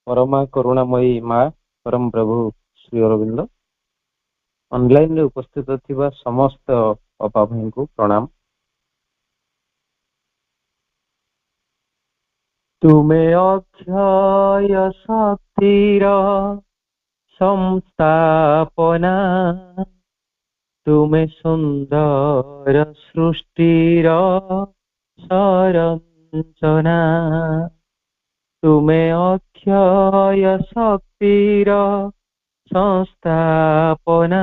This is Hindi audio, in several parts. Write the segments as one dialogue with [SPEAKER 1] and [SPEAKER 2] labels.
[SPEAKER 1] परमा करुणामयी माँ परम प्रभु श्री अरविंद ऑनलाइन रे उपस्थित थिबा समस्त अपा भाई को प्रणाम। तुमे अक्षय शक्तिर संस्थापना, तुमे सुंदर सृष्टिर संरचना। तुमे अक्षय शक्तिर संस्थापना,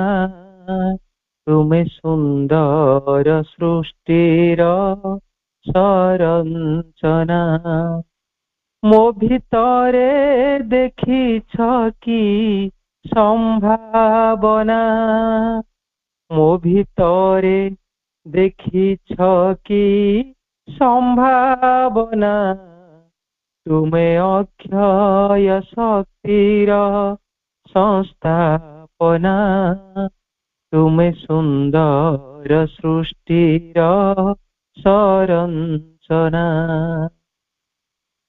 [SPEAKER 1] तुमे सुंदर सृष्टिर संरचना। मो भितरे देखिछ कि संभावना, मो भितरे देखिछ कि संभावना। तुमे अक्षय शक्तिर संस्थापना, तुमे सुंदर सृष्टिर संरचना।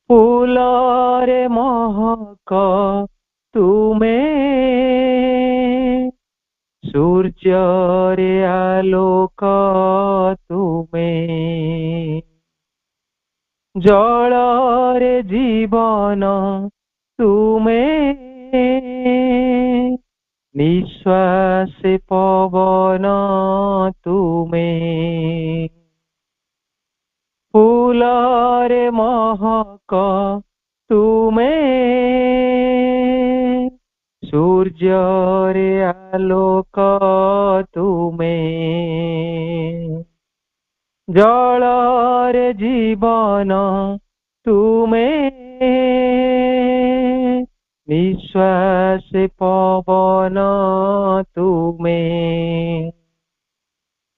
[SPEAKER 1] फूलरे महक तुमे, सूर्यरे आलोक तुमे, जलरे जीवन तुमे, निश्वास पवन तुमे। फूलरे महक तुमे, सूर्यरे आलोक तुमे, जलरे जीवन तुमे, निश्वास पवन तुमे।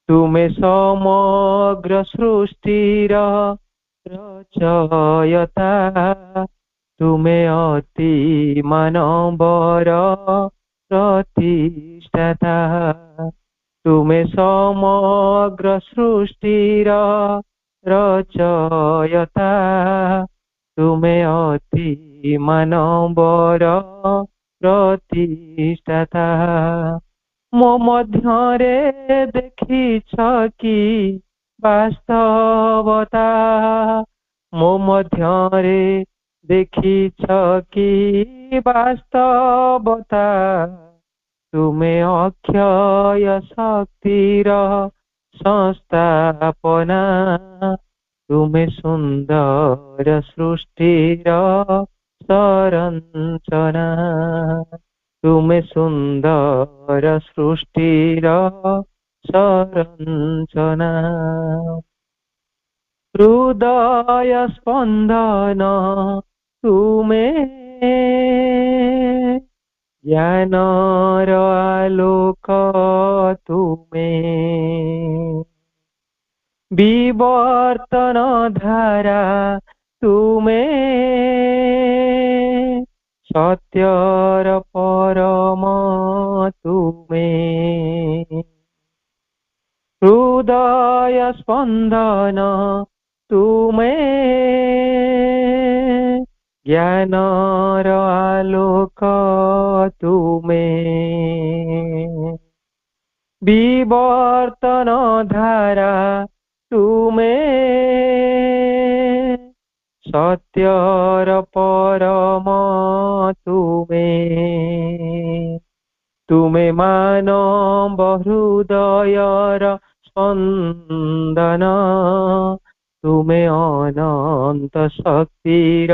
[SPEAKER 1] तुमे समग्र सृष्टिर रचयिता, तुमे अति मानवर प्रतिष्ठाता। तुमे समग्र सृष्टिर रचयिता, तुमे अति मानवर प्रतिष्ठाता। मो मध्यरे देखिछ कि वास्तवता, मो मध्यरे देखिछ कि वास्तवता। तुमे अक्षय शक्तिर संस्थापना, तुमे सुंदर सृष्टिर संरचना। तुमे सुंदर सृष्टिर संरचना। हृदय स्पंदन तुमे, ज्ञानर आलोक तुमे, विवर्तन धारा तुमे, सत्यर परम तुमे। हृदय स्पंदन तुमे, ज्ञानर आलोक तुमे, विवर्तन धारा तुमे, सत्यर परम तुमे। तुमे मानव हृदयर स्पंदन, तुमे अनंत शक्तिर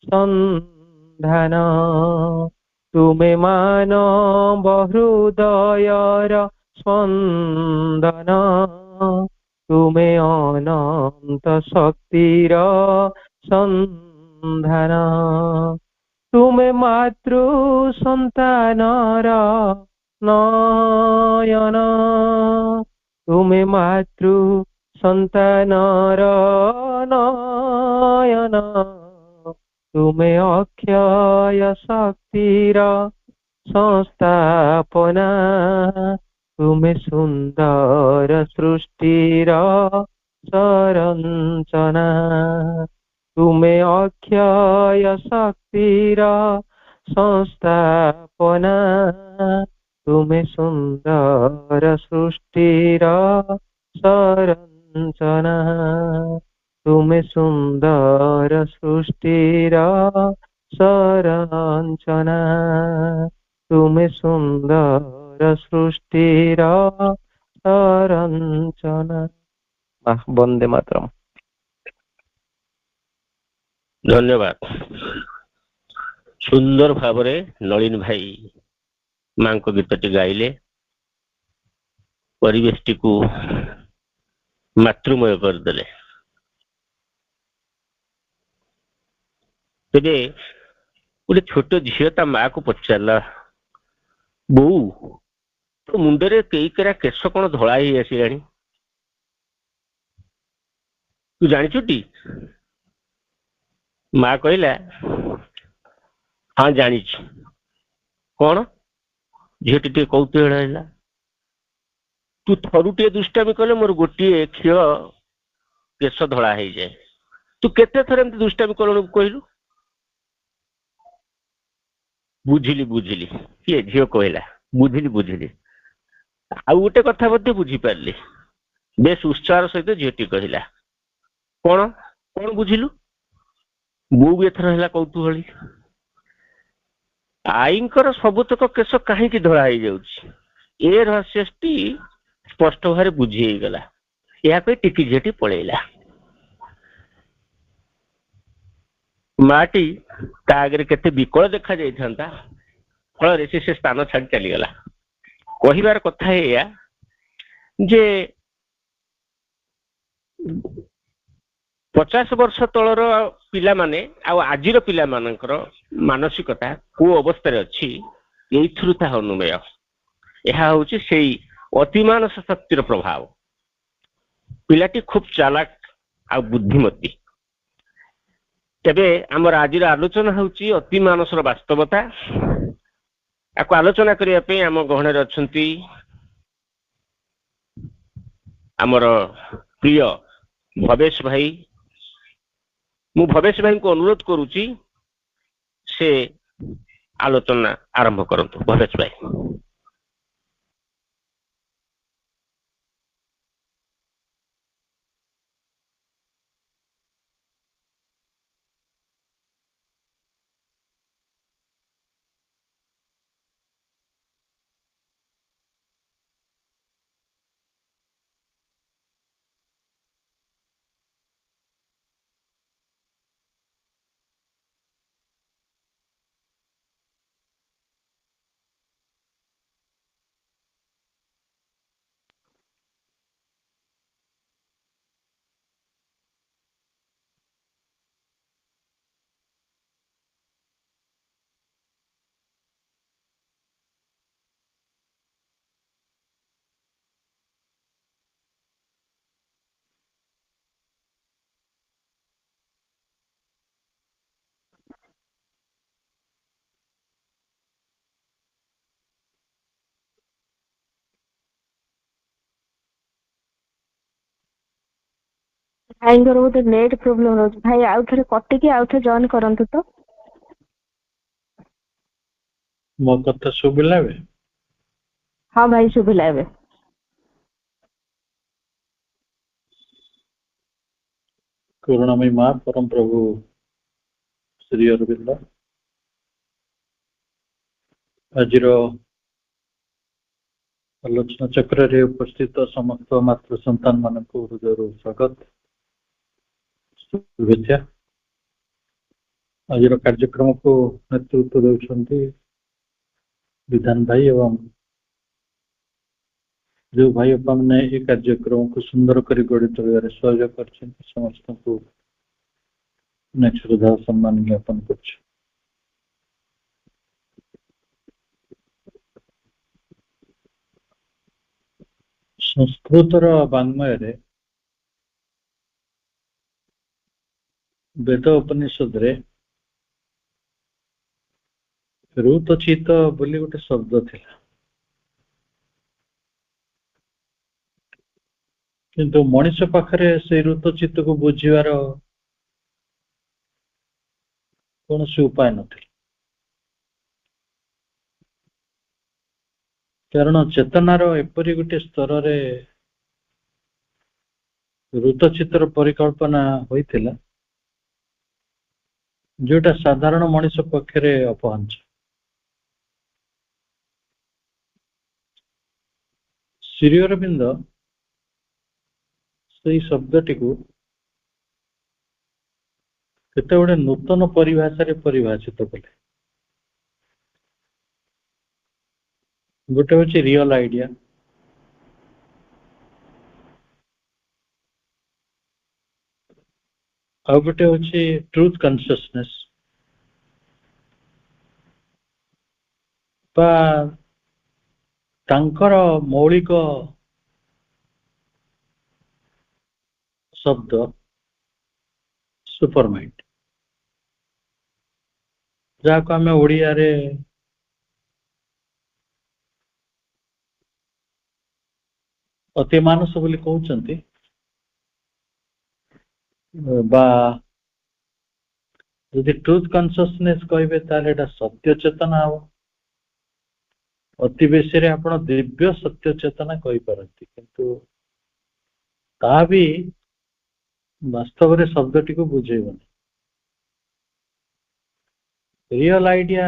[SPEAKER 1] संधान। तुमे मानव हृदयर स्पंदन, तुमे अनंत शक्तिर संधान। तुमे मातृ संतानर नयन, तुमे मातृ संतानर नयन। तुमे अक्षय शक्तिर संस्थापना, तुमे सुंदर सृष्टिर संरचना। तुमे अक्षय शक्तिर संस्थापना तुमे सुंदर सृष्टिर संरचना तुमे सुंदर सृष्टिर संरचना तुमे सुंदर सृष्टिर संरचना। वंदे मातरम।
[SPEAKER 2] धन्यवाद। सुंदर भाव नलिन भाई मां को गीतटी गाइले, परिवेश को मातृमय करदे। तेरे गोटे छोट झील ता माँ को पचारा, बो तो मुंडरे कई करा केश कौन धड़ा ही आसला, तू जानी? माँ कहला हाँ जानी। कौन? झीटी टे कौतूहल है, तू थरुटे दुष्टामी कले मोर गोटे क्षीर केश धड़ा हो जाए, तू केते थर एमती दुष्टामी कलु कहलु? बुझिली बुझिली किए झील कहला, बुझिली बुझिली। आउ गोटे कथा बुझी पारली, बेस उत्साह सहित झीटी कहला कौन कौन बुझिलु? मु भी एथर है कौतूहली, आईकर सबुतक केश कहीं धड़ा हो जाऊँ, ए रहस्यटी स्पष्ट भाव बुझी गला। या टिकी झीटी पलैला। माटी आगे केते विकल देखा जाता, फल से स्थान छाड़ चलीगला। कहबार कथा है जे 50 वर्ष तलर पिला माने आजिर पिला मानकर मानसिकता को अवस्था अच्छी अनुमेय। यह हूँ से अतिमानस शक्तिर प्रभाव। पिलाटी खूब चालाक आ बुद्धिमती। तेबे आमर आज आलोचना हूँ अतिमानसर वास्तवता। आपको आलोचना करने आम गहन अच्छा आमर प्रिय भवेश भाई। मु भवेश भाई को अनुरोध करुच्ची से आलोचना आरंभ करंतु। भवेश भाई।
[SPEAKER 3] भाई गोटे नेट प्रोब्लेम रही भाई, आउ थे कटिकी आउ थे जॉइन करंतु तो।
[SPEAKER 4] मो कथा सुबिला बे?
[SPEAKER 3] हाँ भाई शुभिला एबे।
[SPEAKER 4] करुणामयी माँ परम प्रभु श्री अरविंद आज आलोचना चक्र रे उपस्थित समस्त मातृ संतान मान को हृदय स्वागत शुभेच्छा। आज कार्यक्रम को नेतृत्व देउछंती विधान भाई एवं जो भाई मैंने ये कार्यक्रम को सुंदर कर गढ़ी तोड़े सहयोग कर समस्त को श्रद्धा सम्मान ज्ञापन कर। संस्कृतर वाङ्मय वेद उपनिषद रे रुतचित बोली गोटे शब्द थिला, किंतु मनीष पाखरे से रुतचित को बुझीवार କୌଣସି ଉପାୟ ନଥିଲା। କାରଣ ଚେତନାର ଏପରି ଗୋଟେ ସ୍ତରରେ ଋତଚିତ୍ର ପରିକଳ୍ପନା ହୋଇଥିଲା ଯୋଉଟା ସାଧାରଣ ମଣିଷ ପକ୍ଷରେ ଅପହଞ୍ଚ। ଶ୍ରୀ ଅରବିନ୍ଦ ସେଇ ଶବ୍ଦଟିକୁ କେତେ ଗୋଟେ ନୂତନ ପରିଭାଷାରେ ପରିଭାଷିତ କଲେ। ଗୋଟେ ହଉଛି ରିଅଲ ଆଇଡିଆ, ଆଉ ଗୋଟେ ହଉଛି ଟ୍ରୁଥ କନସିୟସନେସ୍ ବା ତାଙ୍କର ମୌଳିକ ଶବ୍ଦ ସୁପର ମାଇଣ୍ଡ, ଯାହାକୁ ଆମେ ଓଡ଼ିଆରେ ଅତି ମାନସ ବୋଲି କହୁଛନ୍ତି, ବା ଯଦି ଟ୍ରୁଥ କନସିୟସନେସ୍ କହିବେ ତାହେଲେ ଏଟା ସତ୍ୟ ଚେତନା ହବ। ଅତି ବେଶୀରେ ଆପଣ ଦିବ୍ୟ ସତ୍ୟ ଚେତନା କହିପାରନ୍ତି, କିନ୍ତୁ ତାହା ବି ବାସ୍ତବରେ ଶବ୍ଦଟିକୁ ବୁଝେଇବନି। ରିଅଲ ଆଇଡିଆ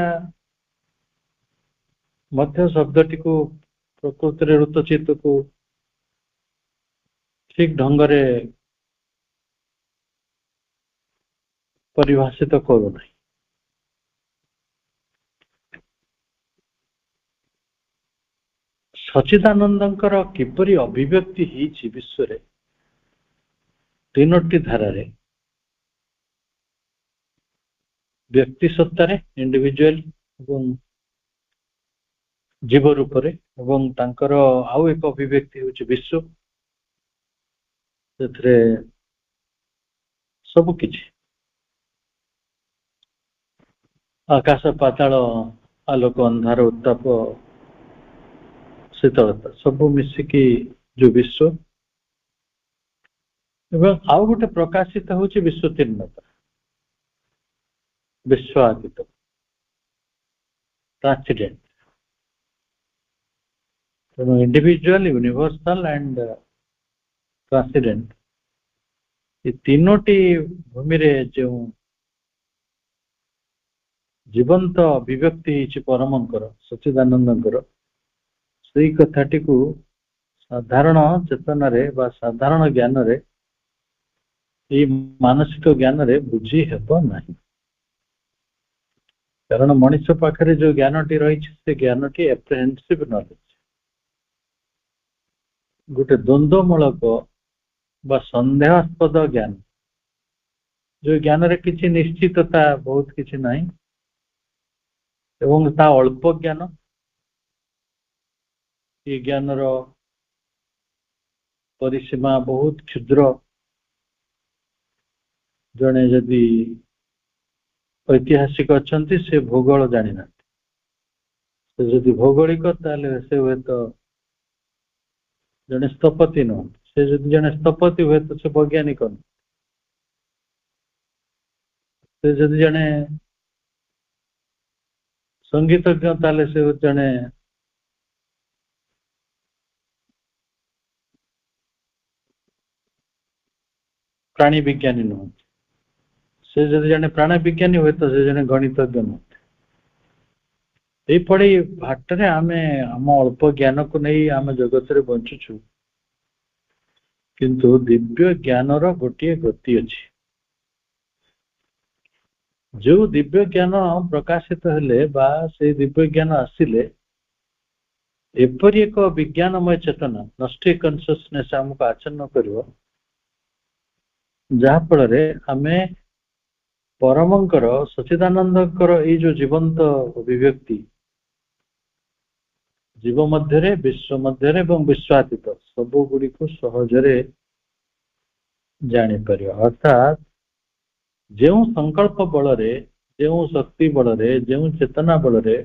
[SPEAKER 4] ମଧ୍ୟ ଶବ୍ଦଟିକୁ ପ୍ରକୃତିରେ ଋତଚିତ୍ତକୁ ଠିକ ଢଙ୍ଗରେ ପରିଭାଷିତ କରୁନାହିଁ। ସଚ୍ଚିଦାନନ୍ଦଙ୍କର କିପରି ଅଭିବ୍ୟକ୍ତି ହେଇଛି ବିଶ୍ୱରେ ତିନୋଟି ଧାରାରେ, ବ୍ୟକ୍ତି ସତ୍ତାରେ ଇଣ୍ଡିଭିଜୁଆଲ ଏବଂ ଜୀବ ରୂପରେ, ଏବଂ ତାଙ୍କର ଆଉ ଏକ ଅଭିବ୍ୟକ୍ତି ହେଉଛି ବିଶ୍ୱ, ସେଥିରେ ସବୁ କିଛି ଆକାଶ ପାତାଳ, ଆଲୋକ ଅନ୍ଧାର, ଉତ୍ତାପ ଶୀତଳତା ସବୁ ମିଶିକି ଯୋଉ ବିଶ୍ୱ, ଏବଂ ଆଉ ଗୋଟେ ପ୍ରକାଶିତ ହେଉଛି ବିଶ୍ୱତୀର୍ଣ୍ଣତା, ବିଶ୍ୱାତୀତ, ଟ୍ରାନ୍ସେଣ୍ଡେଣ୍ଟ। ତେଣୁ ଇଣ୍ଡିଭିଜୁଆଲ, ୟୁନିଭର୍ସାଲ ଆଣ୍ଡ ଟ୍ରାନ୍ସେଣ୍ଡେଣ୍ଟ, ଏ ତିନୋଟି ଭୂମିରେ ଯେଉଁ ଜୀବନ୍ତ ଅଭିବ୍ୟକ୍ତି ହେଇଛି ପରମଙ୍କର, ସଚ୍ଚିଦାନନ୍ଦଙ୍କର, ସେଇ କଥାଟିକୁ ସାଧାରଣ ଚେତନାରେ ବା ସାଧାରଣ ଜ୍ଞାନରେ, ଏଇ ମାନସିକ ଜ୍ଞାନରେ ବୁଝି ହେବ ନାହିଁ। କାରଣ ମଣିଷ ପାଖରେ ଯୋଉ ଜ୍ଞାନଟି ରହିଛି ସେ ଜ୍ଞାନଟି ଏପ୍ରିହେନ୍ସିଭ ନଲେଜ, ଗୋଟେ ଦ୍ୱନ୍ଦ୍ୱମୂଳକ ବା ସନ୍ଦେହାସ୍ପଦ ଜ୍ଞାନ, ଯୋଉ ଜ୍ଞାନରେ କିଛି ନିଶ୍ଚିତତା ବହୁତ କିଛି ନାହିଁ, ଏବଂ ତା ଅଳ୍ପ ଜ୍ଞାନ, ଏ ଜ୍ଞାନର ପରିସୀମା ବହୁତ କ୍ଷୁଦ୍ର। ଜଣେ ଯଦି ଐତିହାସିକ ଅଛନ୍ତି, ସେ ଭୂଗୋଳ ଜାଣିନାହାନ୍ତି, ସେ ଯଦି ଭୌଗୋଳିକ ତାହେଲେ ସେ ହୁଏତ ଜଣେ ସ୍ଥପତି ନୁହନ୍ତି, ସେ ଯଦି ଜଣେ ସ୍ଥପତି ହୁଏତ ସେ ବୈଜ୍ଞାନିକ ନୁହନ୍ତି, ସେ ଯଦି ଜଣେ ସଙ୍ଗୀତଜ୍ଞ ତାହେଲେ ସେ ଜଣେ ପ୍ରାଣୀ ବିଜ୍ଞାନୀ ନୁହନ୍ତି, ସେ ଯଦି ଜଣେ ପ୍ରାଣ ବିଜ୍ଞାନୀ ହୁଏତ ସେ ଜଣେ ଗଣିତଜ୍ଞ ନୁହନ୍ତି। ଏଇପରି ଭାଟରେ ଆମେ ଆମ ଅଳ୍ପ ଜ୍ଞାନକୁ ନେଇ ଆମେ ଜଗତରେ ବଞ୍ଚୁଛୁ, କିନ୍ତୁ ଦିବ୍ୟ ଜ୍ଞାନର ଗୋଟିଏ ଗତି ଅଛି। ଯୋଉ ଦିବ୍ୟ ଜ୍ଞାନ ପ୍ରକାଶିତ ହେଲେ ବା ସେଇ ଦିବ୍ୟ ଜ୍ଞାନ ଆସିଲେ ଏପରି ଏକ ବିଜ୍ଞାନମୟ ଚେତନା, ନଷ୍ଟି କନସିୟସନେସ୍ ଆମକୁ ଆଚ୍ଛନ୍ନ କରିବ, ଯାହା ଫଳରେ ଆମେ ପରମଙ୍କର ସଚ୍ଚିଦାନନ୍ଦଙ୍କର ଏଇ ଯୋଉ ଜୀବନ୍ତ ଅଭିବ୍ୟକ୍ତି, ଜୀବ ମଧ୍ୟରେ, ବିଶ୍ୱ ମଧ୍ୟରେ ଏବଂ ବିଶ୍ୱାତୀତ ସବୁ ଗୁଡ଼ିକୁ ସହଜରେ ଜାଣିପାରିବା। ଅର୍ଥାତ୍ ଯେଉଁ ସଂକଳ୍ପ ବଳରେ, ଯେଉଁ ଶକ୍ତି ବଳରେ, ଯେଉଁ ଚେତନା ବଳରେ,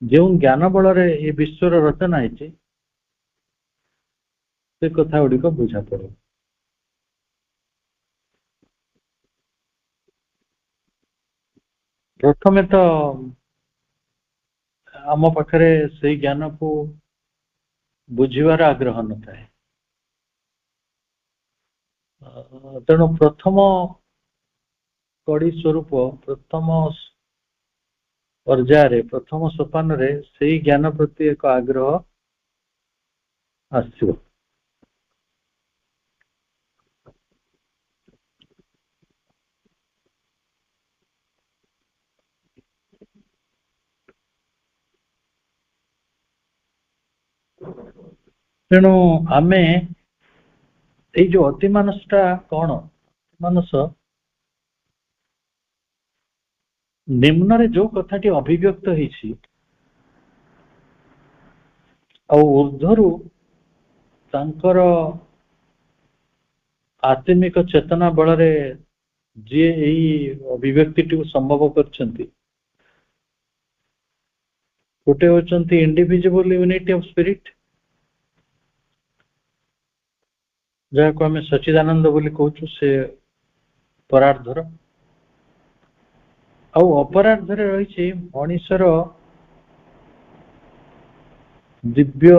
[SPEAKER 4] ଯେଉଁ ଜ୍ଞାନ ବଳରେ ଏ ବିଶ୍ୱର ରଚନା ହେଇଛି, ସେ କଥା ଗୁଡ଼ିକ ବୁଝା ପଡ଼ିବ। प्रथमे तो आम पाखरे से ज्ञान को बुझिबार आग्रह न थाए तेणु प्रथम कड़ी स्वरूप प्रथम पर्याय प्रथम सोपान रे से ज्ञान प्रति एक आग्रह आसो तेणु आमे ये जो अतिमानसटा कौन मानस निम्न रे जो कथाटी अभिव्यक्त होईछि और ऊर्ध्वरु तांकर आत्मिक चेतना बल रे जे एई अभिव्यक्ति को संभव करछंती गोटे होचंती इंडिविजुअल यूनिटी ऑफ स्पिरिट जहाँ को आम सच्चिदानंद बोली कहूँ से परार्धर अपरार्धर रही मनीषर दिव्य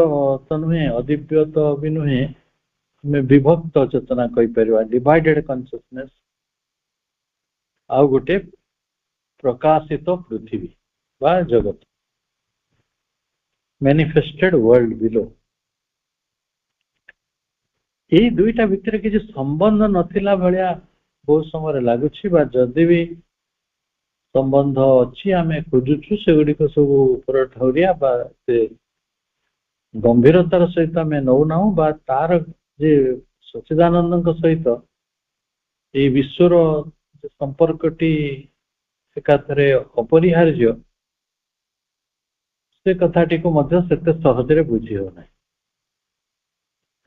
[SPEAKER 4] तो नुहे अदिव्य तो भी नुहे विभक्त चेतना कहीपर डिवाइडेड कॉन्शियसनेस आउ गोटे प्रकाशित पृथ्वी बा जगत मैनिफेस्टेड वर्ल्ड बिलो ये दुईटा भितर किसी संबंध नथिला भलिया बहुत समय लगुच जदि भी संबंध अच्छी आम खोजुचु से गुड़िक सब ऊपर ठौरिया से गंभीरतार सहित आम नौना तार जे सच्चिदानंद सहित ये विश्वर संपर्कटी एकाथरे अपरिहार्य से कथाटी को मध्य सेते सहजरे बुझी हो ना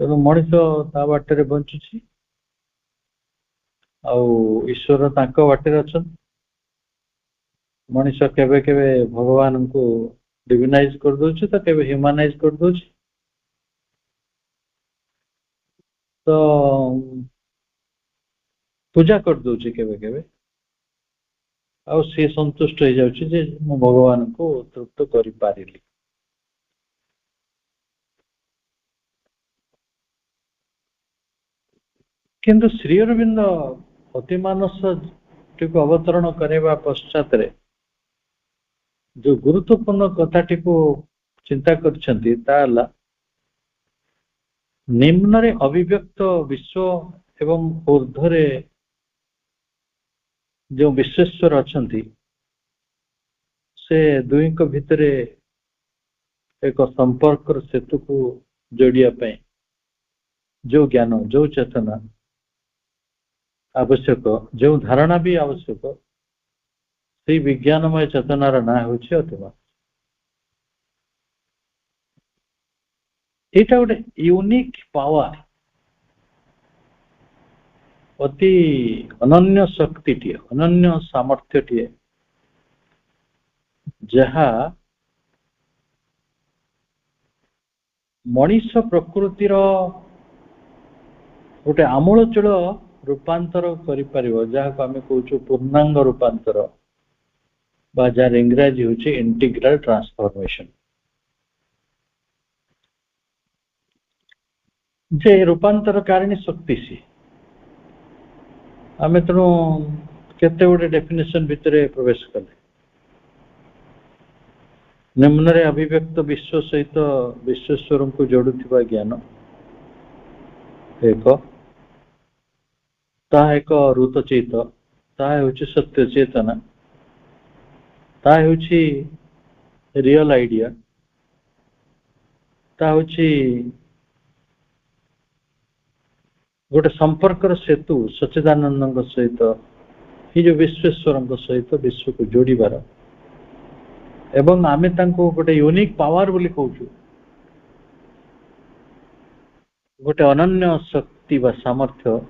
[SPEAKER 4] तेणु मनीष ता बाटर बंचुची ईश्वर तांक बाटर अच्छा मनीष केवे केवे भगवान को डिविनाइज कर दोछि तो केवे ह्यूमनाइज कर दोछि तो पूजा कर दोछि केवे केवे आउ से संतुष्ट हो जाउछि जे मु भगवान को तृप्त करि पारिली किंतु श्री अरविंद अतिमानस टी अवतरण करने पश्चात जो गुरुत्वपूर्ण कथाटी को चिंता करछंती ताला निम्न रे अभिव्यक्त विश्व एवं ऊर्ध्वरे जो विश्वेश्वर अछंती से दुई को भितरे एक संपर्क सेतु को जोड़िया पे जो ज्ञान जो चेतना आवश्यक जो धारणा भी आवश्यक से विज्ञानमय चेतनार ना होछि अतिमा एटा गोटे यूनिक पावर अति अनन्य शक्ति टी अनन्य सामर्थ्य टी जहा मनीष प्रकृतिर गोटे आमूलचूल रूपांतर करिपारिबो जहाको आमे कहूछु पूर्णांग रूपांतर बा जार इंग्रजी होछि इंटीग्रल ट्रांसफॉर्मेशन जे रूपांतर कारिणी शक्ति सी आमे तनो केते गोटे डेफिनेशन भितरे प्रवेश कले निम्न रे अभिव्यक्त विश्व सहित विश्वेश्वर को जोड़ुथिबा ज्ञान एक ता एक ऋतचेत ता होछि सत्य चेतना ता होछि रियल आइडिया ता होछि गोटे संपर्क सेतु सच्चिदानंद सहित ये जो विश्वेश्वर सहित विश्व को जोड़ीबार एवं आमे तांको गोटे यूनिक पावर बोली कहूछु गोटे अनन्य शक्ति बा सामर्थ्य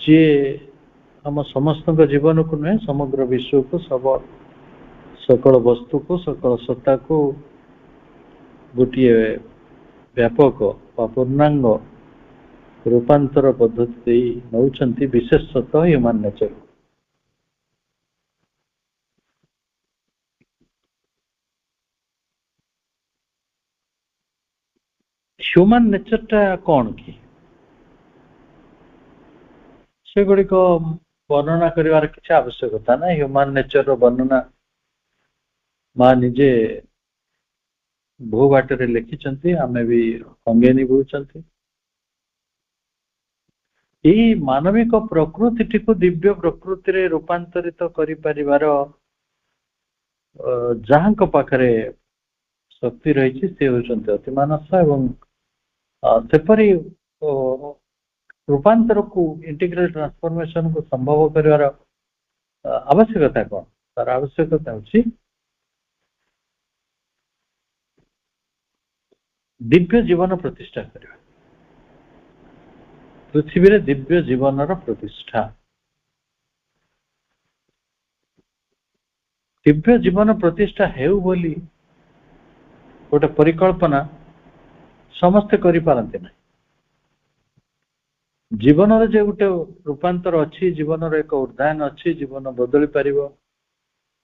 [SPEAKER 4] जे हम समस्त जीवन को नुहे समग्र विश्व को सब सकल वस्तु को सकल सत्ता को गोटे व्यापक पूर्णांग रूपांतर पद्धति नौचंती विशेषतः ह्यूमन नेचर ह्यूमन नेचर टा कौन कि से गुड़िक वर्णना कर किसी आवश्यकता ना ह्यूमन नेचर वर्णना माँ निजे बहु बाटर लिखिं आमे भी अंगे निभूचंती यही मानविक प्रकृति को दिव्य प्रकृति रे रूपांतरित करि परिवार जहां पाखरे शक्ति रही से होचंती अति मानस एवं सेपरी रूपांतर को इंटीग्रल ट्रांसफॉर्मेशन को संभव करिवार आवश्यकता कौन तार आवश्यकता होची दिव्य जीवन प्रतिष्ठा करिवा पृथ्वी रे दिव्य जीवन प्रतिष्ठा दिव्य जीवन प्रतिष्ठा हेउ बोली गोटे परिकल्पना समस्ते करि पारंते ना जीवन रे जे गोटे रूपांतर अच्छी जीवन रे एक उद्यान अच्छी जीवन बदली पारिबो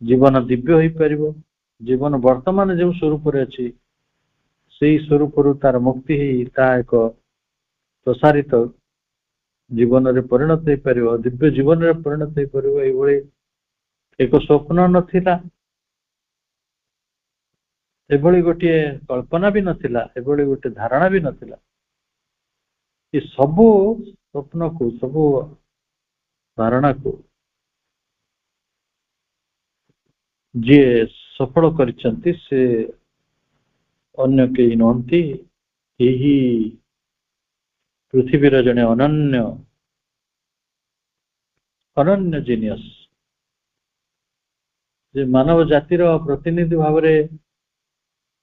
[SPEAKER 4] जीवन दिव्य होई पारिबो जीवन वर्तमान जो स्वरूप रे अच्छी से स्वरूप तार मुक्ति ही ता एक प्रसारित जीवन रे परिणत हो पार दिव्य जीवन रे परिणत हो पार ये एक स्वप्न नथिला एभली गोटे कल्पना भी नथिला एभली गोटे धारणा भी नथिला ये सबु स्वप्न को सबु धारणा को जे सफल करिसंती से अन्य कई नहंती यही पृथ्वीर जने अनन्य अनन्य जीनियस जे मानव जातिर प्रतिनिधि भाव में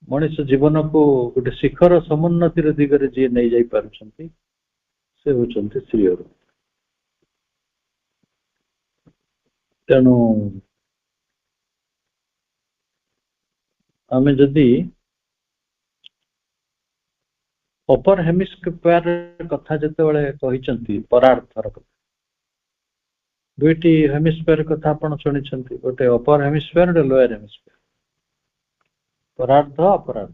[SPEAKER 4] मनुष जीवन को गोटे शिखर समुन्नतिर दिगरे जी नहीं जाई पारुछंती से होचंती श्री अरविंद तेणु आमे जदि अपर हेमिस्फीयर कथा जिते कही परार्थर कथा दुईटी हेमिस्फीयर कथा आपण शुणी गोटे अपर हेमिस्फीयर गोटे लोअर हेमिस्फीयर परार्थ अपरार्थ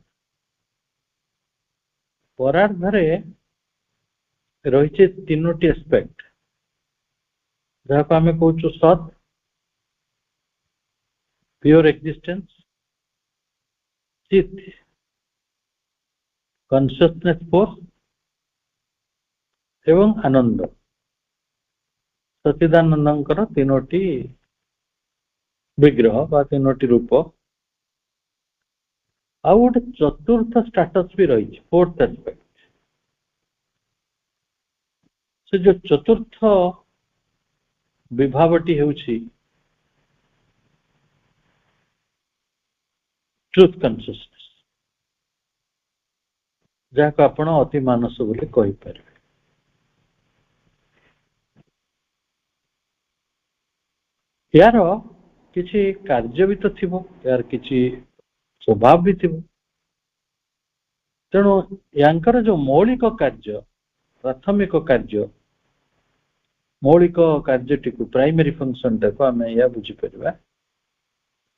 [SPEAKER 4] परार्थ रही तीनोटी एस्पेक्ट जहाँ आम कहूँ सत प्योर एक्जिस्टेंस चित कॉन्शियसनेस फोर्स एवं आनंद सच्चिदानंदंकर तीनोटी विग्रह बा तीनोटी रूप आ गोटे चतुर्थ स्टाटस भी रही फोर्थ एस्पेक्ट से जो चतुर्थ विभावटी होउछि ट्रुथ कॉन्शियसनेस जहाँ को आपण अति मानस बोली कहि पारे यार किसी कार्य भी तो थिबो यार किसी स्वभाव भी थिबो तेणु यांकर जो मौलिक कार्य प्राथमिक कार्य मौलिक कार्यटी को प्राइमरी फंक्शन टाको आम या बुझीपर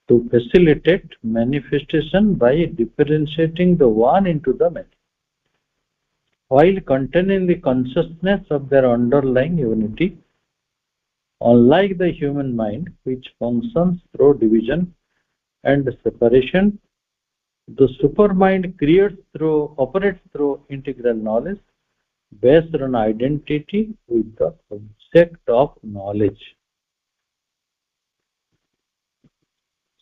[SPEAKER 4] to facilitate manifestation by differentiating the one into the many while containing the consciousness of their underlying unity, unlike the human mind which functions through division and separation, the supermind operates through integral knowledge based on identity with the object of knowledge.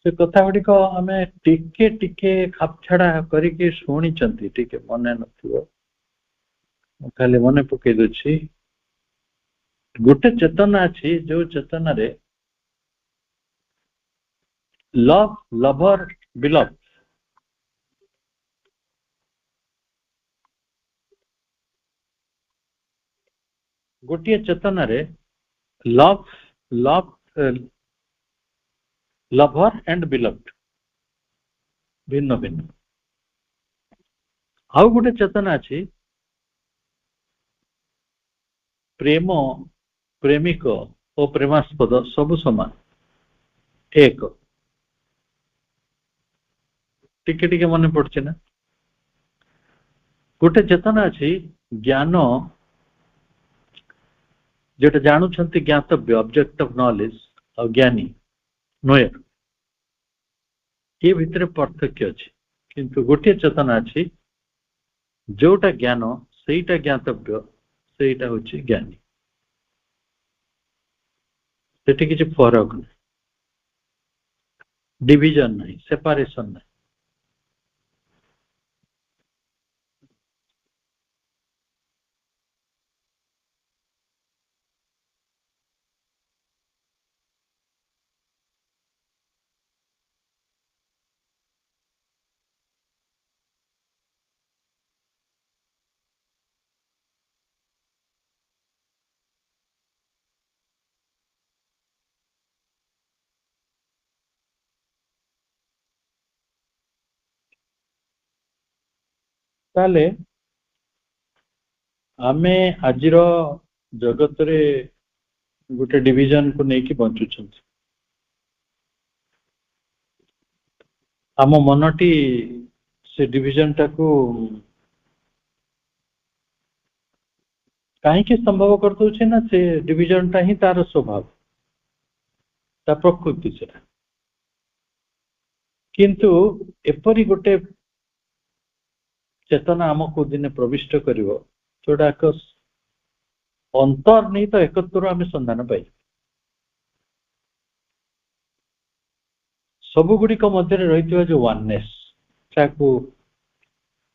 [SPEAKER 4] से कथा गुड़िक आम टिके टिके खापछाड़ा करके शुणी टिके मन नथिबो खाली मन पकई दे गोटे चेतना अच्छी जो चेतन रे लव लवर बिलव गोटे चेतन रे love love lover and beloved भिन्न भिन्न आउ गोटे चेतना अच्छी प्रेम प्रेमिक और प्रेमास्पद सब समान एक टिके टिके मन पड़े ना गोटे चेतना अच्छी ज्ञान जोटा जानुंट ज्ञातव्य ऑब्जेक्ट ऑफ नॉलेज और ज्ञानी नोयर ये भितर पार्थक्य अच्छी किंतु गोटे चेतना अच्छी जोटा ज्ञान सेटा ज्ञातव्य सेटा होची ज्ञानी सेठी किसी फरक नहीं डिविजन नहीं सेपरेशन नहीं ताले आमे आजिर जगत रे गोटे डिविजन को नहीं कि बंचुछन आम मनटी से डिविजन टाको कहीं संभव कर दौचे ना से डिविजन टा ही तार स्वभाव ता प्रकृति से किंतु एपरी गोटे चेतना आमको दिने प्रविष्ट करिवो जोटा एक अंतर्निहित एकत्व आम संधान पाई सबुगुड़िक मध्य रही जो वाननेस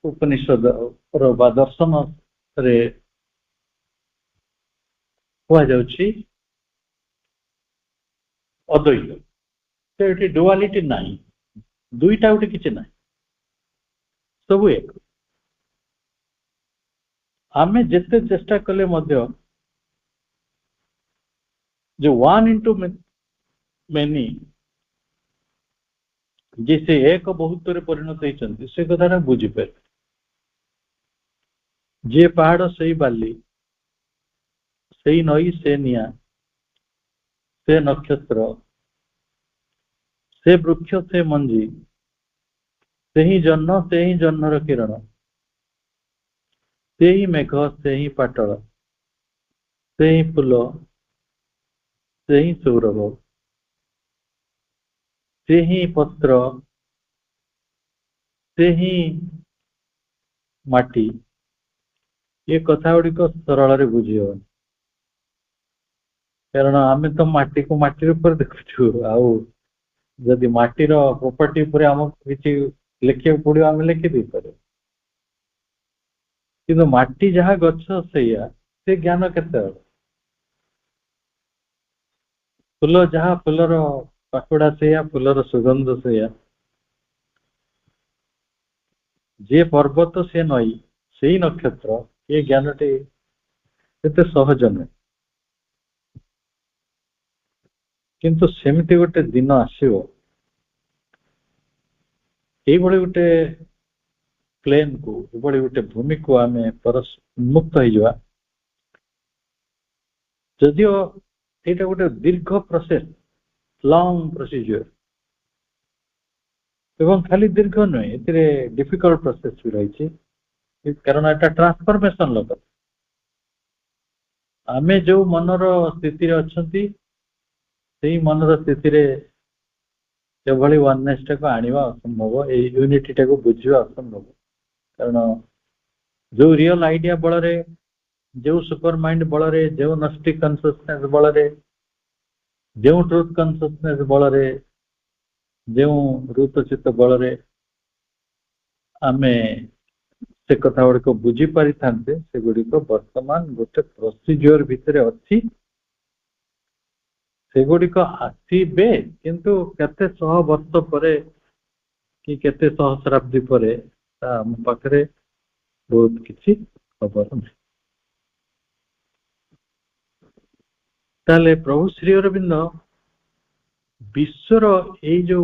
[SPEAKER 4] उपनिषद बा दर्शन रे कहुची अद्वैत डुआलिटी नहीं दुईटा गोटे किसी ना सब एक आमे जिते चेष्टा कले मध्य जो वन इंटू मेनी जिसे एक बहुत परिणत होती से कथा बुझीपारे जे पहाड़ से बाली से नई से निया से नक्षत्र से वृक्ष से मंजी से ही जन्नर किरण से ही मेघ से ही पाटल से ही फूल से ही सौरभ से ही पत्र से ही माटी ये कथा गुड़िक सरल बुझी हो कारण आम तो माटी को माटी ऊपर देखु आदि माटीर प्रॉपर्टी पर आम किसी लिखा पड़ो आम लिखिदी पारे कि माटी जहाँ गछ से ज्ञान केते फूल जहाँ फूलर पाखुड़ा से फूलर सुगंध से जे पर्वत से नई से नक्षत्र ये ज्ञानटी केते सहज नुहे किंतु सेमती गोटे दिन आसो ये गोटे प्लेन को ये गोटे भूमि को आम परस उन्मुक्त हो जदियो यहाँ गोटे दीर्घ प्रोसेस लॉन्ग प्रोसीजर एवं खाली दीर्घ नुहे ए डिफिकल्ट प्रोसेस भी रही कारण एटा ट्रांसफॉर्मेशन लग आमे जो मनर स्थिति अच्छा से मनर स्थिति एभली वाननेस टाक आनिबा असंभव ए यूनिटी टाक बुझिबा असंभव कारण जो रियल आइडिया बल रे जो सुपर माइंड बल रे जो नस्टिक कॉन्शियसनेस बल रे जो ट्रुथ कॉन्शियसनेस बल रे जो रूत चित्त बल रे आमे से कथा गुड़िक बुझी पारि थांते से गुड़िक वर्तमान गोटे प्रोसीजर भितर अच्छी से गुड़िक आसबे किंतु केते सह वर्ष पर कि केते सहस्राब्दी पर आम पाखे बहुत किसी खबर नहीं ताले प्रभु श्री अरविंद विश्वर ये जो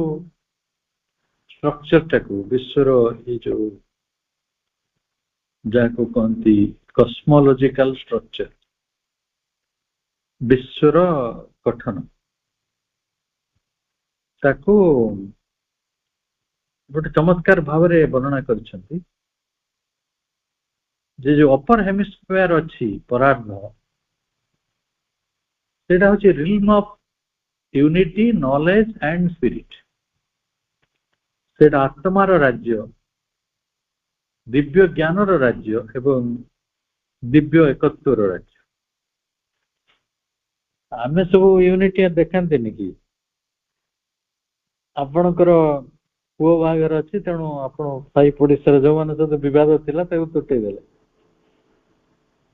[SPEAKER 4] स्ट्रक्चर टाक विश्वर ये जो जहाँ कहती कस्मोलॉजिकल स्ट्रक्चर विश्वर गठन ताकू गोटे चमत्कार भाव वर्णना कर जे जो अपर हेमिस्फीयर अच्छी परार्ध सेटा होची realm of unity knowledge and spirit सेटा आत्मार राज्य दिव्य ज्ञानर राज्य एवं दिव्य एकत्वर राज्य आमे सब यूनिटी देखते कि आपणकर पुओ बाहागर अच्छी तेणु आपण साई पड़ोशा जो मैंने सहित बद थिला तुटई देले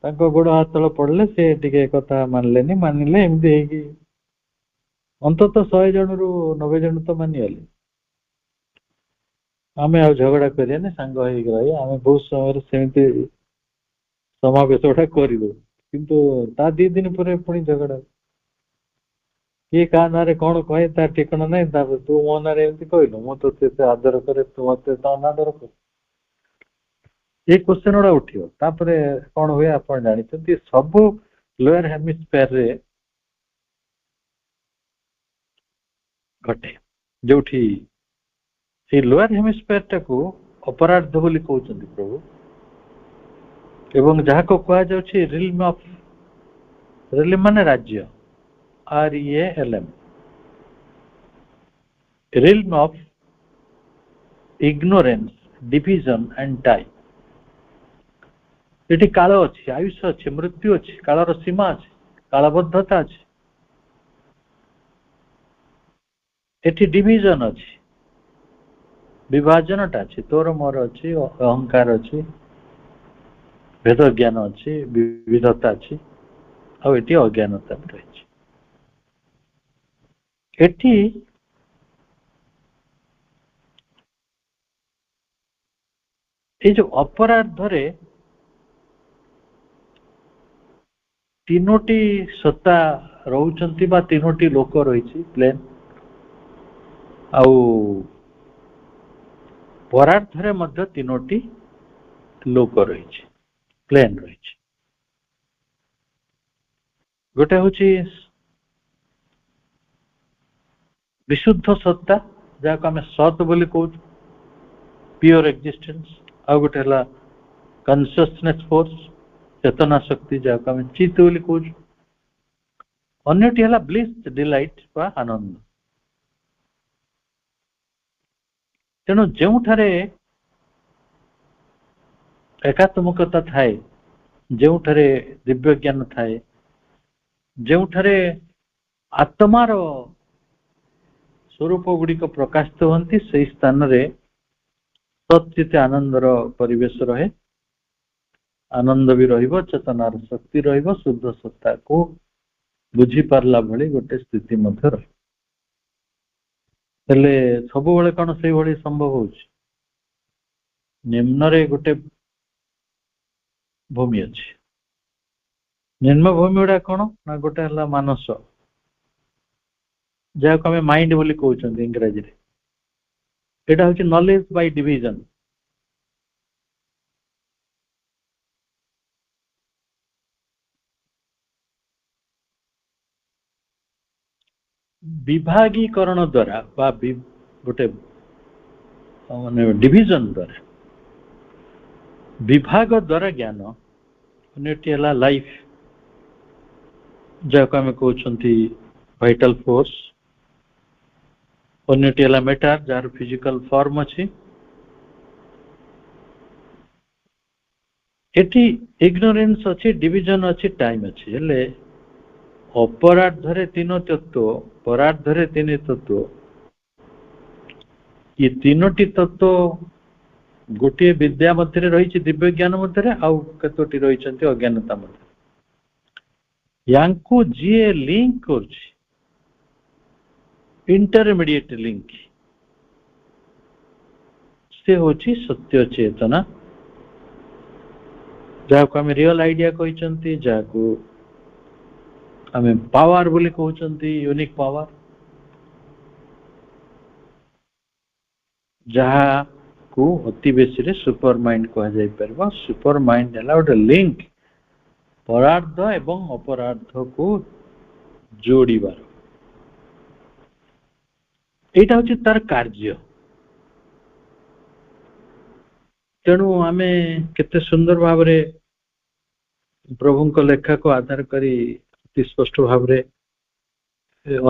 [SPEAKER 4] गोड़ हाथ तल पड़े से टिके कथा मानले मानिले एमती अंततः 100 जन रु 90 जन तो मानिगले आम आ झगड़ा करें सांग रही आम बहुत समय सेमती समावेश गोटा करदे किंतु ता 2 दिन पर पुणी झगड़ा किए क्या ना कौन कहे तार ठिकाना ना तू मो ना कहलु मुझे आदर करे तू मत अनादर कर ये क्वेश्चन गुड़ा उठो कौन हुए आप जानते सब लोअर हेमिस्फीयर रे घटे जो लोअर हेमिस्फीयर टाकू अपराध बोली कहते प्रभु एवं जहाँ को कह जाउछि रिल्म माने राज्य REALM realm of ignorance division and time ये काल अच्छी आयुष अच्छी मृत्यु अच्छी कालर सीमा अच्छी कालबद्धता अच्छी एटी डिविजन अच्छी विभाजनटा अच्छी तोर मोर अच्छी अहंकार अच्छी भेद ज्ञान अच्छी विविधता अच्छी आटी अज्ञानता भी रही एटी ये जो अपराध रे तीनोटी सत्ता रहउचंती बा तीनोटी लोक रही प्लेन आउ परार्थ रे मध्य तीनोटी लोक रही प्लेन रही गोटे हूँ विशुद्ध सत्ता जहाँ को आम सत बोली कहूँ प्योर एक्जिस्टेंस आ गोटे है कॉन्शियसनेस फोर्स चेतना शक्ति जहाँ को आम चित्त बोली कहूँ अन्यटी है ब्लिस डिलाइट बा आनंद तेणु जो एकात्मकता थाए जो दिव्य ज्ञान थाए जो आत्मार स्वरूप गुड़िक प्रकाशित होती से स्थान रे सचित आनंदर परिवेश रहे आनंद भी रहिबो चेतनार शक्ति रहिबो शुद्ध सत्ता को बुझी पारला भली गोटे स्थिति मध्य रही हेले सब बेले कौन से भली संभव हो निम्न रे गोटे भूमि अच्छी निम्न भूमि गुड़ा कौन ना गोटे है मानस जहाँ को आम माइंड बोली कहते इंग्राजी रे एटा हूँ नॉलेज बाय डिविजन विभागीकरण द्वारा बा गोटे माने डिविजन द्वारा विभाग द्वारा ज्ञान अन्यटी लाइफ जहाँ को आम कहते वाइटल फोर्स अन्यटी मैटर जार फिजिकल फॉर्म अच्छी एटी इग्नोरेंस अच्छी डिविजन अच्छी टाइम अच्छी हेले अपराधरे तीन तत्व परार्धरे तीन तत्व ये तीनोटी तत्व गोटे विद्या मध्य रही दिव्य ज्ञान मध्य आउ कतोटी रही अज्ञानता मध्य यांकु जी लिंक कर इंटरमीडिएट लिंक से होची सत्य चेतना जहाँ को आम रियल आइडिया कहते जहाँ को आम पावर बोली कहते यूनिक पावर जहाँ को अति बेसी सुपर माइंड कह जाई परबा सुपर माइंड है गोटे लिंक परार्ध एवं अपरार्ध को जोड़ीबार एटा हूँ तार कार्य तेणु आमे केते सुंदर भाव प्रभु लेखा को आधार करी अति स्पष्ट भाव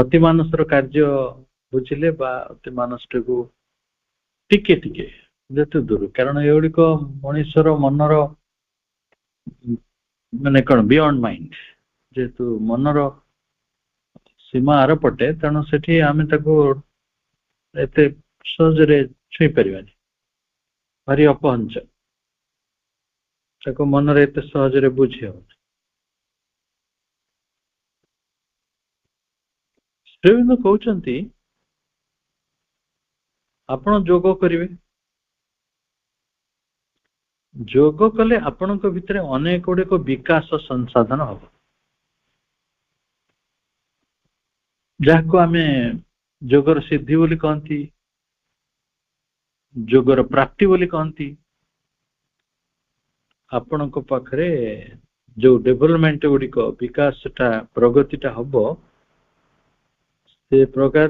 [SPEAKER 4] अति मानसर कार्य बुझिले बा अति मानस को टिके टिके जेते दूर कारण एगुड़िक मनुष्यर मनर माने कौन बियॉन्ड माइंड जेतु मनर सीमा आर पटे तेणु सेठी आमे ताको एते सहजरे छुई परिबानी भारी अपहंच ताको मनरे एते सहजरे बुझी हो श्रीविंद कहउचंती आपण जोग करिवे जोग कले आपणक भितरे अनेक गुड़े को विकास संसाधन हम जहाँ आमे जोगर सिद्धि बोली कहती जोगर प्राप्ति बोली कहती आपण पाखरे जो डेवलपमेंट गुड़िक विकास प्रगतिटा हम से प्रकार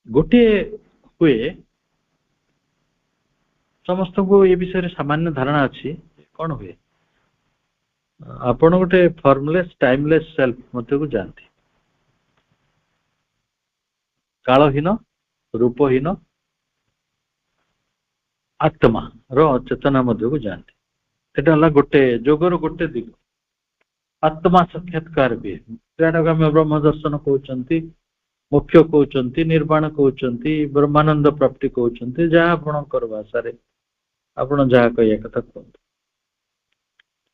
[SPEAKER 4] गोटे हुए समस्त को ये विषय सामान्य धारणा अच्छी कौन हुए आपण गोटे फॉर्मलेस टाइमलेस सेल्फ मध्य को जानती कालहीन रूपहीन आत्मा रो चेतना मध्य को जानती एटा गोटे जोगर गोटे दिग आत्मा साक्षात्कार भी आम ब्रह्म दर्शन कहते मोक्ष कहते निर्वाण कहते ब्रह्मानंद प्राप्ति कहते जहाँ आपणकर भाषा आपण जहाँ कह कथा कहते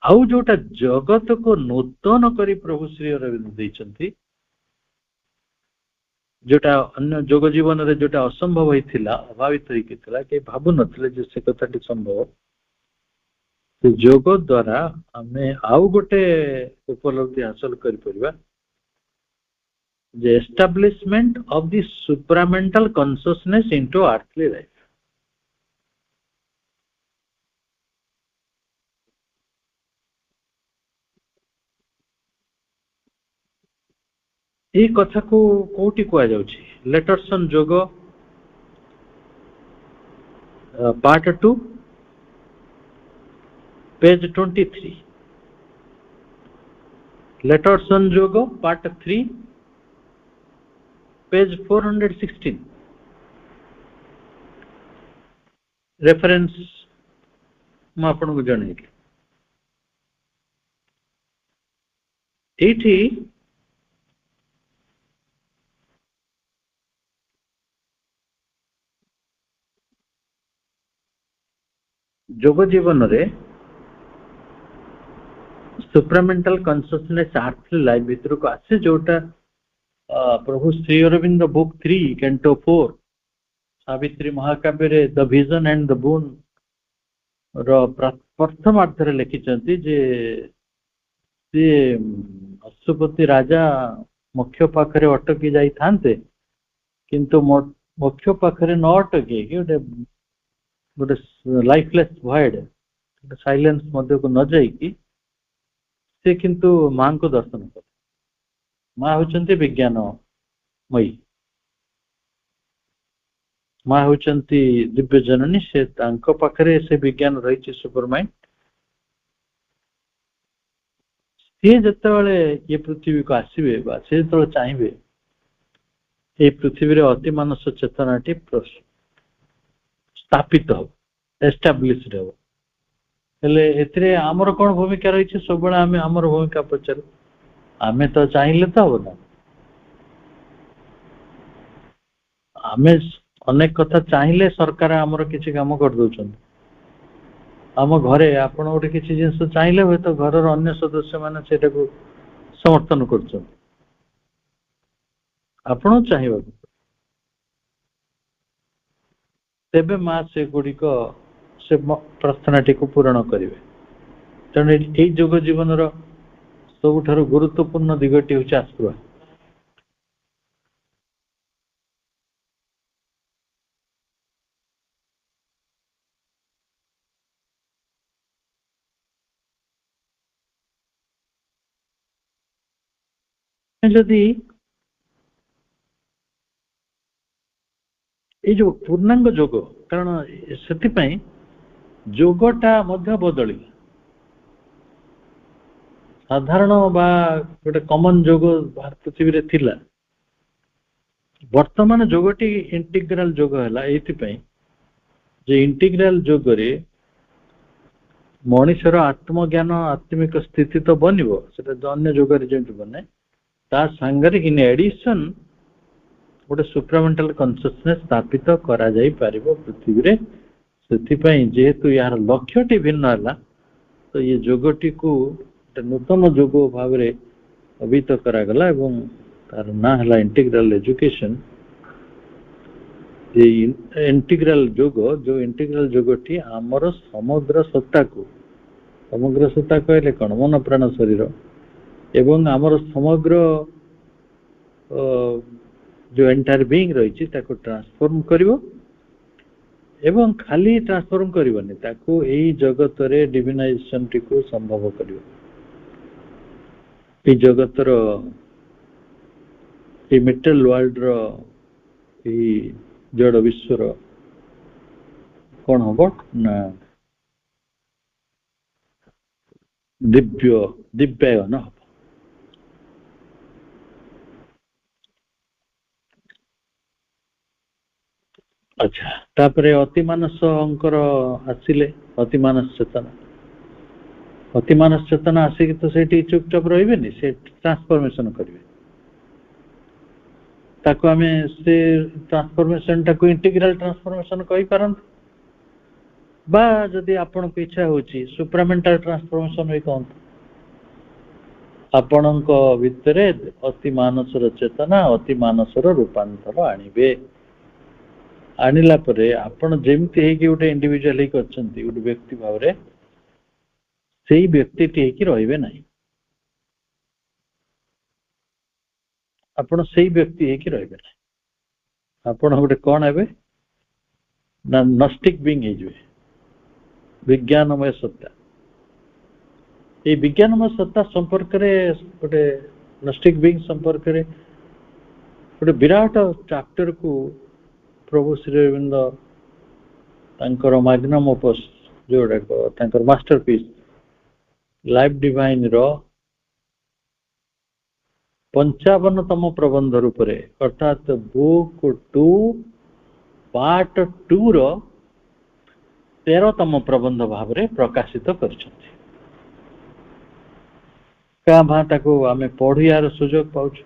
[SPEAKER 4] आउ जोटा जगत को नूतन करी प्रभु श्री अरविंद देइचंती जोटा अन्य जोग जीवन रे जोटा असंभव होइथिला अभावित होइथिला के भाबु नथिले जे से कथाटी संभव से जोग द्वारा हमें आउ गोटे उपलब्धि हासिल करि परिबा जे establishment of the supramental consciousness into earthly life ये कथा को कोटी कह जाउछि लेटरसन जोग पार्ट 2 पेज 23 लेटरसन जोग पार्ट 3 पेज 416 रेफरेंस मैं आपन को जणैली एठी जोग जीवन रे सुप्रामेंटल कॉन्शियसनेस आर्थली लाइफ भीतर को आसे जोटा प्रभु श्री अरविंद बुक 3 कैंटो 4 सावित्री महाकाव्य रे the vision and the boon रो प्रथम अर्थ रे लिखिचंती जे से अशुपति राजा मुख्य पाखरे अटकी जाई थांते किंतु मुख्य पाखरे न अटके कि गोटे लाइफलेस भॉइड साइलेंस मध्य को न जाइकी से किंतु मां को दर्शन कर मां होचंती विज्ञानमयी मां होचंती दिव्य जननी से तांको पाखरे से विज्ञान रही सुपर माइंड सी जिते ये पृथ्वी को आसवे से जो चाहिए ये पृथ्वी रे अति मानस चेतनाटी स्थापित हो एस्टाब्लिश्ड हो हेले एथिरे आमर कोन भूमिका रही सब आमे आमर भूमिका पचार आमे तो चाहिए तो हम ना आमे अनेक कथा चाहिए सरकार आमर किसी काम कर दउछन आम घरे आपण गोटे किसी जिनस चाहिए हुए तो घर अन्य सदस्य माने सेटा को समर्थन करछन आपण चाहिए तेबे मां से गुड़िक से प्रार्थनाटी को पूरण करेंगे तेणु यही जोग जीवन सबुठारु गुरुत्वपूर्ण दिगटी हूँ आस्पृहा जदि ଏଇ ଯୋଉ ପୂର୍ଣ୍ଣାଙ୍ଗ ଯୋଗ, କାରଣ ସେଥିପାଇଁ ଯୋଗଟା ମଧ୍ୟ ବଦଳିଲା। ସାଧାରଣ ବା ଗୋଟେ କମନ ଯୋଗ ପୃଥିବୀରେ ଥିଲା, ବର୍ତ୍ତମାନ ଯୋଗଟି ଇଣ୍ଟିଗ୍ରାଲ ଯୋଗ ହେଲା ଏଇଥିପାଇଁ ଯେ ଇଣ୍ଟିଗ୍ରାଲ ଯୋଗରେ ମଣିଷର ଆତ୍ମଜ୍ଞାନ ଆତ୍ମିକ ସ୍ଥିତି ତ ବନିବ, ସେଟା ଅନ୍ୟ ଯୋଗରେ ଯେମିତି ବନେ, ତା ସାଙ୍ଗରେ ଇନ୍ ଏଡିସନ ଗୋଟେ ସୁପ୍ରାମେଣ୍ଟାଲ କନସିୟସନେସ୍ ସ୍ଥାପିତ କରାଯାଇ ପାରିବ ପୃଥିବୀରେ। ସେଥିପାଇଁ ଯେହେତୁ ଏହାର ଲକ୍ଷ୍ୟଟି ଭିନ୍ନ ହେଲା, ତ ଏ ଯୋଗଟିକୁ ଗୋଟେ ନୂତନ ଯୋଗ ଭାବରେ ଅଭିହିତ କରାଗଲା ଏବଂ ତାର ନାଁ ହେଲା ଇଣ୍ଟିଗ୍ରାଲ ଏଜୁକେସନ। ଏଇ ଇଣ୍ଟିଗ୍ରାଲ ଯୋଗ, ଯୋଉ ଇଣ୍ଟିଗ୍ରାଲ ଯୋଗଟି ଆମର ସମଗ୍ର ସତ୍ତାକୁ, ସମଗ୍ର ସତ୍ତା କହିଲେ କଣ, ମନ ପ୍ରାଣ ଶରୀର, ଏବଂ ଆମର ସମଗ୍ର ଯୋଉ ଏଣ୍ଟାୟାର ବିଙ୍ଗ ରହିଛି ତାକୁ ଟ୍ରାନ୍ସଫର୍ମ କରିବ। ଏବଂ ଖାଲି ଟ୍ରାନ୍ସଫର୍ମ କରିବନି, ତାକୁ ଏଇ ଜଗତରେ ଡିଭିନାଇଜେସନଟିକୁ ସମ୍ଭବ କରିବ। ଏଇ ଜଗତର, ଏଇ ମେଟେରିଆଲ ୱାର୍ଲଡର, ଏଇ ଜଡ଼ ବିଶ୍ୱର କଣ ହବ ନା ଦିବ୍ୟାୟନ ହବ। ଆଚ୍ଛା, ତାପରେ ଅତିମାନସଙ୍କର ଆସିଲେ ଅତିମାନସ ଚେତନା। ଅତିମାନସ ଚେତନା ଆସିକି ତ ସେଇଠି ଚୁପଚାପ ରହିବେନି, ସେ ଟ୍ରାନ୍ସଫର୍ମେସନ କରିବେ। ତାକୁ ଆମେ ସେ ଟ୍ରାନ୍ସଫର୍ମେସନଟାକୁ ଇଣ୍ଟିଗ୍ରାଲ ଟ୍ରାନ୍ସଫର୍ମେସନ କହିପାରନ୍ତି, ବା ଯଦି ଆପଣଙ୍କୁ ଇଚ୍ଛା ହଉଛି ସୁପ୍ରାମେଣ୍ଟାଲ ଟ୍ରାନ୍ସଫର୍ମେସନ ବି କହନ୍ତୁ। ଆପଣଙ୍କ ଭିତରେ ଅତିମାନସର ଚେତନା ଅତିମାନସର ରୂପାନ୍ତର ଆଣିବେ। ଆଣିଲା ପରେ ଆପଣ ଯେମିତି ହେଇକି ଗୋଟେ ଇଣ୍ଡିଭିଜୁଆଲ ହେଇକି ଅଛନ୍ତି ଗୋଟେ ବ୍ୟକ୍ତି ଭାବରେ, ସେଇ ବ୍ୟକ୍ତିଟି ହେଇକି ରହିବେ ନାହିଁ। ଆପଣ ସେଇ ବ୍ୟକ୍ତି ହେଇକି ରହିବେ ନାହିଁ। ଆପଣ ଗୋଟେ କଣ ହେବେ ନା ନଷ୍ଟିକ ବିଙ୍ଗ ହେଇଯିବେ, ବିଜ୍ଞାନମୟ ସତ୍ତା। ଏଇ ବିଜ୍ଞାନମୟ ସତ୍ତା ସମ୍ପର୍କରେ, ଗୋଟେ ନଷ୍ଟିକ ବିଙ୍ଗ ସମ୍ପର୍କରେ ଗୋଟେ ବିରାଟ ଚାପ୍ଟରକୁ ପ୍ରଭୁ ଶ୍ରୀ ଅରବିନ୍ଦ ତାଙ୍କର ମାଗ୍ନମ ଓପସ୍, ଯୋଉଟାକ ତାଙ୍କର ମାଷ୍ଟର ପିସ୍ ଲାଇଫ ଡିଭାଇନ ର 55ତମ ପ୍ରବନ୍ଧ ରୂପରେ, ଅର୍ଥାତ ବୁକ୍ 2 ପାର୍ଟ 2 ର 13ତମ ପ୍ରବନ୍ଧ ଭାବରେ ପ୍ରକାଶିତ କରିଛନ୍ତି। କାଁ ଭାଁ ତାକୁ ଆମେ ପଢିବାର ସୁଯୋଗ ପାଉଛୁ।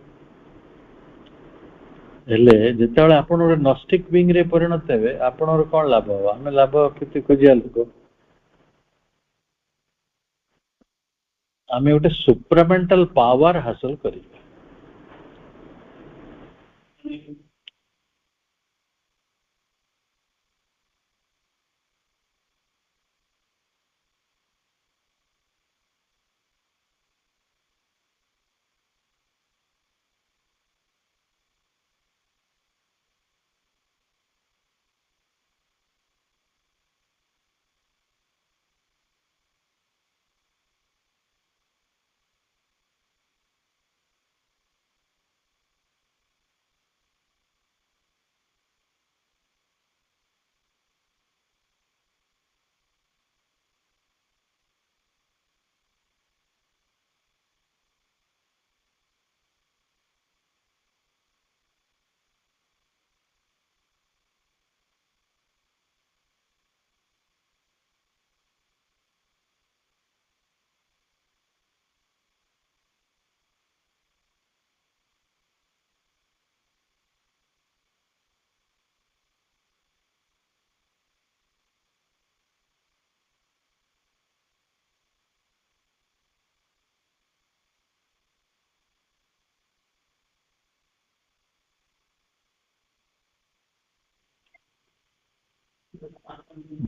[SPEAKER 4] ହେଲେ ଯେତେବେଳେ ଆପଣ ଗୋଟେ ନଷ୍ଟିକ ବିଙ୍ଗ ରେ ପରିଣତ ହେବେ, ଆପଣଙ୍କର କଣ ଲାଭ ହବ? ଆମେ ଲାଭ କ୍ଷତି ଖୋଜିବା ଲୋକ, ଆମେ ଗୋଟେ ସୁପ୍ରାମେଣ୍ଟାଲ ପାୱାର ହାସଲ କରିବା।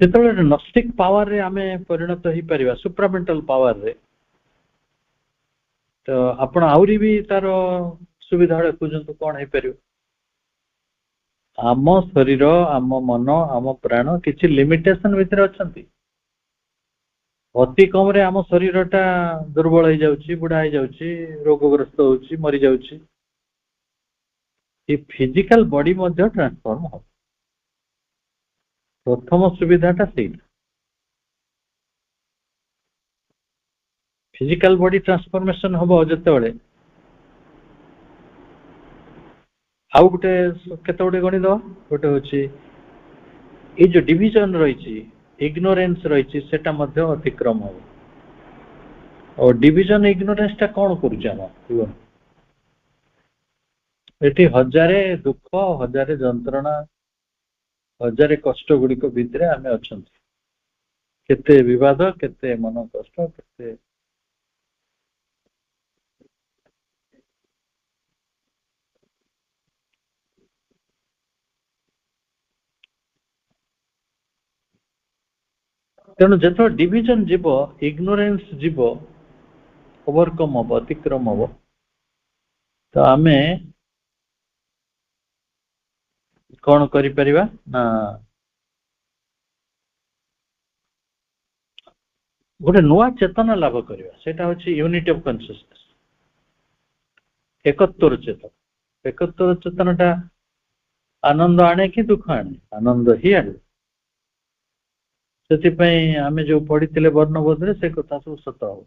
[SPEAKER 4] ଯେତେବେଳେ ନଷ୍ଟିକ ପାୱାରରେ ଆମେ ପରିଣତ ହେଇପାରିବା, ସୁପ୍ରାମେଣ୍ଟାଲ ପାୱାରରେ, ତ ଆପଣ ଆହୁରି ବି ତାର ସୁବିଧା ଦେଖୁଛନ୍ତି କଣ ହେଇପାରିବ। ଆମ ଶରୀର, ଆମ ମନ, ଆମ ପ୍ରାଣ କିଛି ଲିମିଟେସନ ଭିତରେ ଅଛନ୍ତି। ଅତି କମରେ ଆମ ଶରୀରଟା ଦୁର୍ବଳ ହେଇଯାଉଛି, ବୁଢା ହେଇଯାଉଛି, ରୋଗଗ୍ରସ୍ତ ହଉଛି, ମରିଯାଉଛି। ଏ ଫିଜିକାଲ ବଡି ମଧ୍ୟ ଟ୍ରାନ୍ସଫର୍ମ ହବ। प्रथम सुविधाटा से फिजिकल बॉडी ट्रांसफॉर्मेशन हम जिते आउ गोटे केते गोटे गणित गोटे हूँ ये जो डिविजन रही इग्नोरेंस रही सेटा मध्य अतिक्रम हो और डिविजन इग्नोरेंस टा कौन कर एटी हजारे दुख हजारे जंत्रणा हजारे कष्ट गुड़िक भितर आम अच्छा केते विवाद केते मन कष्ट केते तेणु जो डिविजन जीव इग्नोरेंस जीव ओवरकम हम अतिक्रम हम तो आम कौन करिपरिबा ना गोटे नुआ चेतना लाभ करवा सेटा होची यूनिटी ऑफ कॉन्शियसनेस एकत्वर चेतन एकत्वर चेतनटा आनंद आने कि दुख आने आनंद ही आने से आम जो पढ़ी वर्णबोध से कथा सब सत हो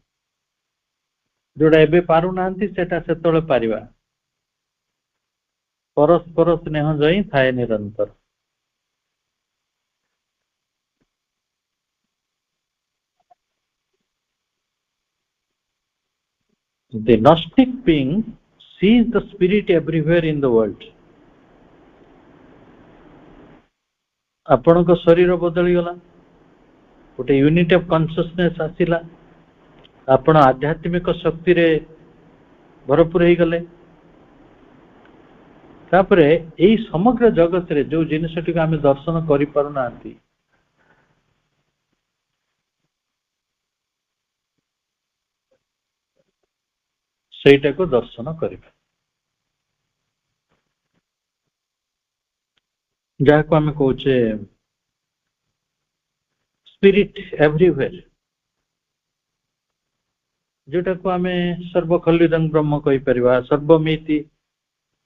[SPEAKER 4] जोड़ा एबे पारु नांती सेटा सेतोले पारिबा परस्पर स्नेह जई थाए निरंतर The Gnostic being sees the spirit everywhere in the world. आपण को शरीर बदली गला गोटे यूनिट ऑफ कॉन्शियसनेस आसिला आपण आध्यात्मिक शक्ति रे भरपूर हो गले तापरे एई समग्र जगत रे जो जिनसटी को आमे दर्शन करि पारु नांती सेटा को दर्शन करिबा जहाँ को आमे कहूचे स्पिरिट एवरीवेयर जोटा को आमे सर्वखलिदं ब्रह्म कहि परिबा सर्वमिति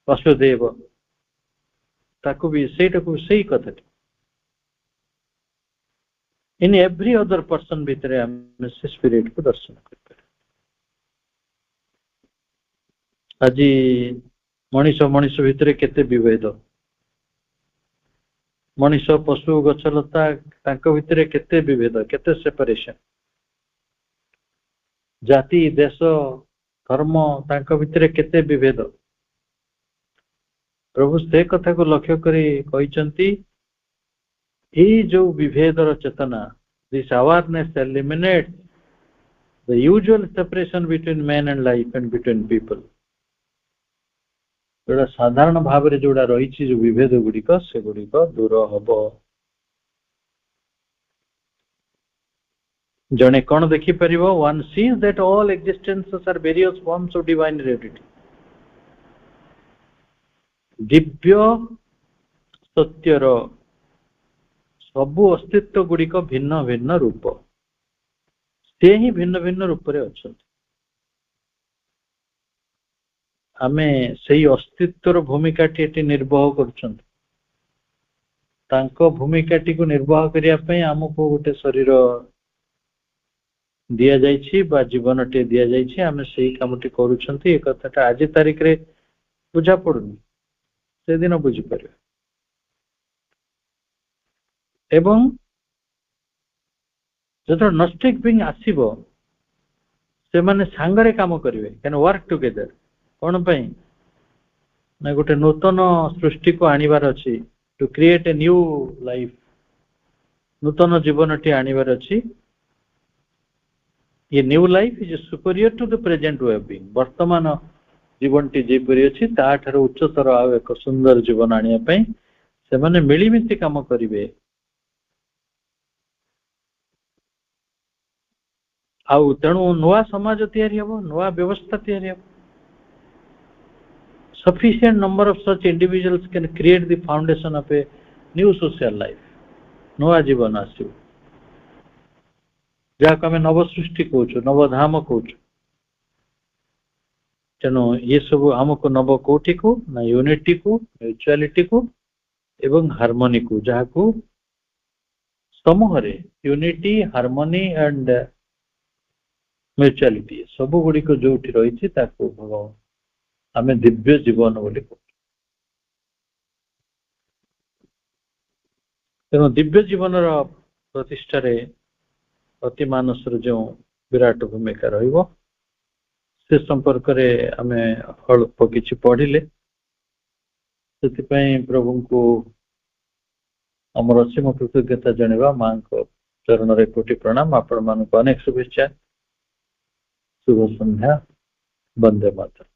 [SPEAKER 4] वसुदेव ताको भी सेटा को सही कथा इन एवरी अदर पर्सन भीतर आमे से स्पिरिट को दर्शन कर आज मनीष मनीष भीतर केते विभेद मनीष पशु गछलता तांको भीतर केते विभेद केते सेपरेशन जाति देश धर्म तांको भीतर केते विभेद प्रभु से कथा को लक्ष्य करी कहिसंती ए जो विभेदर चेतना this awareness eliminate the usual separation between man and life and between people जोड़ा साधारण भाव में जोड़ा रही जो विभेद गुड़िक से गुड़िक दूर हम जने कौन देखिपर one sees that all existences are various forms of divine reality दिव्य सत्यर सबु अस्तित्व गुड़िक भिन्न भिन्न रूप से ही भिन्न भिन्न रूप रे अच्छा आमे सही अस्तित्वर भूमिका टी निर्वाह कर भूमिका टी को निर्वाह करने आमको गोटे शरीर दि जाइछि बा जीवन टे दि जाइछि आमे सही काम टी करूछंती ए कथाटा आज तारिख रे बुझा पड़ुनी से दिन बुझी पारे एवं जो नस्टिक बिंग आसीबो से माने सांगरे काम करिवे कैन वर्क टुगेदर कौन पाई ना गोटे नूतन सृष्टि को आनिबार अछि to create a new life नूतन जीवन टी आनिबार अछि ये new life is superior to the present way of being वर्तमान जीवन टी जेपरि अछि ताठार उच्चतर आ एक सुंदर जीवन आनिया पई से माने मिलिमिति काम करिवे आउ तेणु नुआ समाज तैयारी हबो नुआ व्यवस्था तैयारी हबो sufficient number of such individuals can create the foundation of a new social life नुआ जीवन आसो जहाँ आम नव सृष्टि कहूँ नवधाम कहूँ तेणु ये सब आमको नव कोठी को ना यूनिटी को म्यूचुअलिटी को एवं हार्मोनी को जहाँ को समूहरे यूनिटी हार्मोनी एंड म्यूचुअलिटी सब गुड़िक जो रही भगवान आम दिव्य जीवन बोली तेणु दिव्य जीवन प्रतिष्ठा अति मानसर जो विराट भूमिका रहिबो से संपर्क में आम अल्प किछि पढ़िले से प्रभु को आमर असीम कृतज्ञता जनवा माँ को चरण रे कोटि प्रणाम आपण मान अनेक शुभेच्छा शुभ संध्या वंदे मातरम।